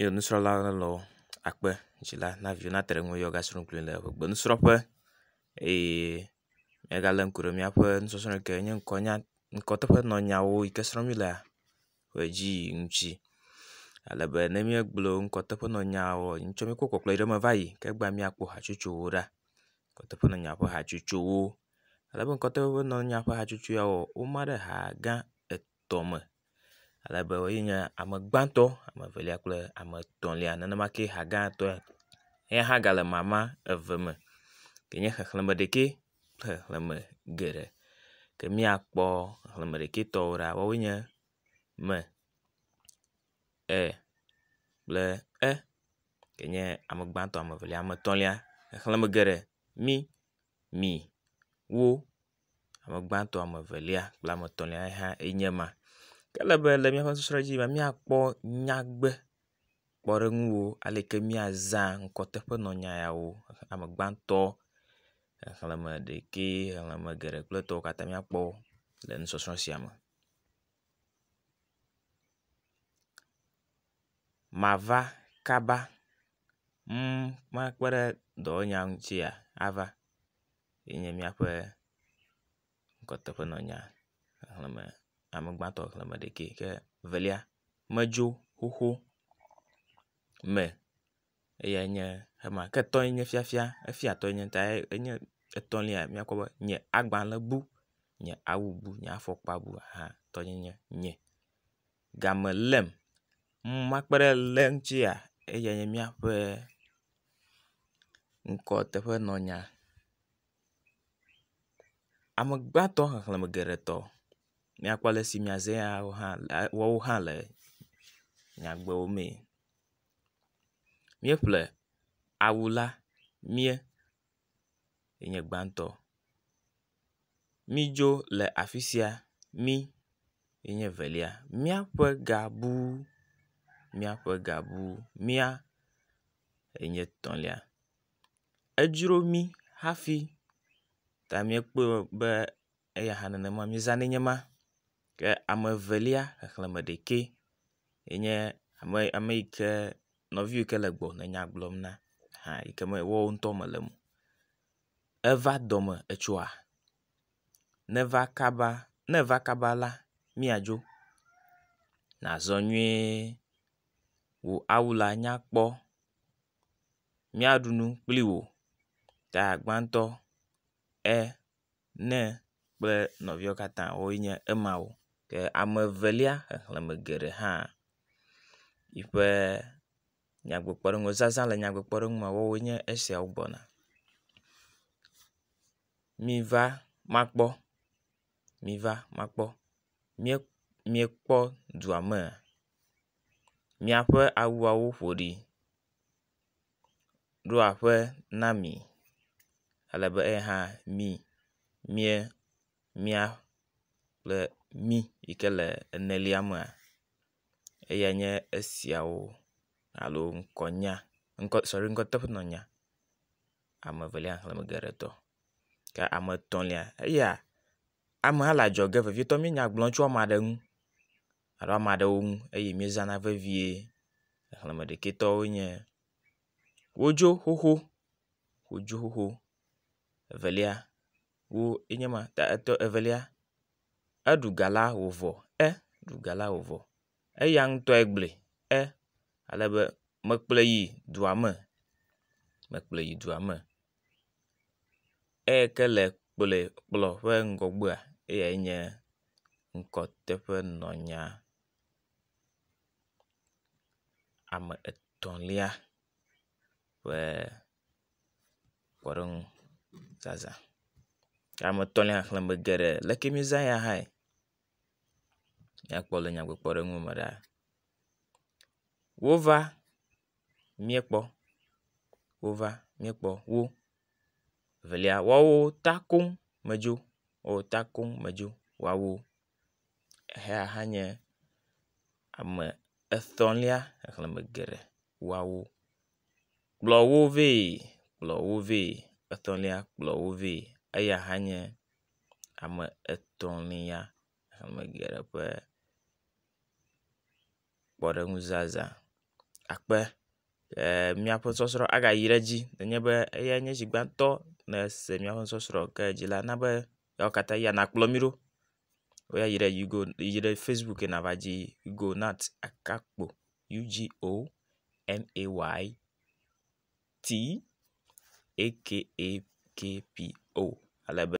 Yo nusrɔ̃la le akpe dzila na viwo na te ɖe ŋu yɔ gasrɔ̃ kpli le gbenusrɔ̃ƒe eye míegale ŋku ɖe míaƒe nusɔsrɔ̃ yi ke nye ŋkɔteƒenɔnyawo yi ke srɔ̃m míle ƒe dzi yi ŋuti. Alebe ne míegblɔ ŋkɔteƒenɔnyawo ŋutsɔ míekɔ kɔkɔe ɖe me va yi ke egba míakpɔ hatsotsowo ɖa. Ŋkɔteƒenɔnya ƒe hatsotsowo. Alebe ŋkɔteƒenɔnya ƒe hatsotso yawo woma ɖe ha gã etɔ̃ me. Alebe woye nye ame gbãtɔ, ame evelia kple ame etɔ̃lia. Nenemake ha gãtɔ ya hã gale mama eve me. Ke nye xexlẽme ɖekɛ kple xexlẽme geɖe. Ke míakpɔ xexlẽme ɖekɛtɔwo ɖa woawoe nye me, kple ke nye ame gbãtɔ, ame evelia, ame etɔ̃lia. Xexlẽme geɖe mi, wo, ame gbãtɔ, ame evelia kple ame etɔ̃lia hã enye ma. Ke le be le míaƒe susrɔ̃ dzi míakpɔ nyagbe kpɔɖeŋuwo ale ke míazã ŋkɔteƒenɔnya yawo ame gbãtɔ, xexlẽme ɖekɛ, xexlẽme geɖe kple etɔwo katã míakpɔ le nusɔsrɔ̃ sia me. Mava kaba makpe ɖe dɔwɔnya ŋutia ava yenye míaƒe ŋkɔteƒenɔnya xexlẽme ame gbãtɔ xexlẽme ɖekɛ ke velia medzo xoxo me eya nye ema ke etɔ̃ nye fiafia efiatɔ nye ta enye etɔ̃lia míakpɔ be nye agbalẽ bu, nye awu bu, nye afɔkpa bu hã tɔnye nye game lem makpe ɖe le ŋutia eya nye míaƒe ŋkɔteƒenɔnya ame gbãtɔ xexlẽme geɖetɔ. Míakpɔ ale si míazẽ woawo hã le nyagbewo mee. Míeƒle awu la mie yenye gbãtɔ. Mídzo le afi sia mi yenye velia. Míaƒe gabu mia yenye etɔ̃lia. Edzro mí hafi ta míekpɔe be eya hã nenema míezãnɛ nye ma. Ke ame evelia xexlẽme ɖekɛ yenye ame yi ke nɔvi yi ke le gbɔ le nya gblɔm na hã yi ke woawo ŋutɔ mele mo. Eva dɔme etsoa? Ne va kaba la míadzo nazɔ nyuie. Wò awu la nyakpɔ. Míaɖu nu kpli wò ta gbãtɔ ne kple nɔviwo katã woe nye emawo. Ke ame evelia xexlẽme geɖe hã yi ƒe nyagbekpɔɖeŋu zazã le nyagbekpɔɖeŋu me woawoe nye esiawo gbɔna. Miva makpɔ miekpɔ dua me míaƒe awuawo ƒoɖi ɖo aƒe na mi alebe eya hã mia kple mi yi ke le enelia mea eya nye esiawo alo ŋkɔteƒenɔnya ame evelia xexlẽme geɖetɔ. Ke ame etɔ̃lia eya ame hã le adzɔge vevietɔ míenya gblɔm tso ame aɖe ŋu alo ame aɖewo ŋu eye míezãna vevie. Xexlẽme ɖekɛtɔwo nye wodzo xoxo, evelia wo enye ma ta evelia eɖu gala wòvɔ ɖu gala wòvɔ eya ŋutɔe gblɔe alebe mekplɔe yi dua me eyi ke le kplɔ ƒe ŋgɔgbea eyae nye ŋkɔteƒenɔnya ame etɔ̃lia ƒe kpɔɖeŋu zazã. Ame etɔ̃lia xexlẽme geɖe leke míezã ya hãe míakpɔ le nyagbekpɔɖeŋu me ɖa. Wova míekpɔ wo velia woawo ta koŋ medzo woawo eya hã nye ame etɔ̃lia xexlẽme geɖe woawo. Kplɔ wo vɛ etɔ̃lia kplɔ wo vɛ eya hã nye ame etɔ̃lia xexlẽme geɖe ƒe kpɔɖeŋu zazã. akpe miaƒe sɔsrɔ̃ agayi ɖe edzi nenye be eya nye zi gbãtɔ ne se miaƒe sɔsrɔ̃ ke dzi la na be yawo katã ya nakplɔ mi ɖo. Oya yi ɖe Facebook nava dzi Hugonat Akakpo UGONAYT AKAKPO ale be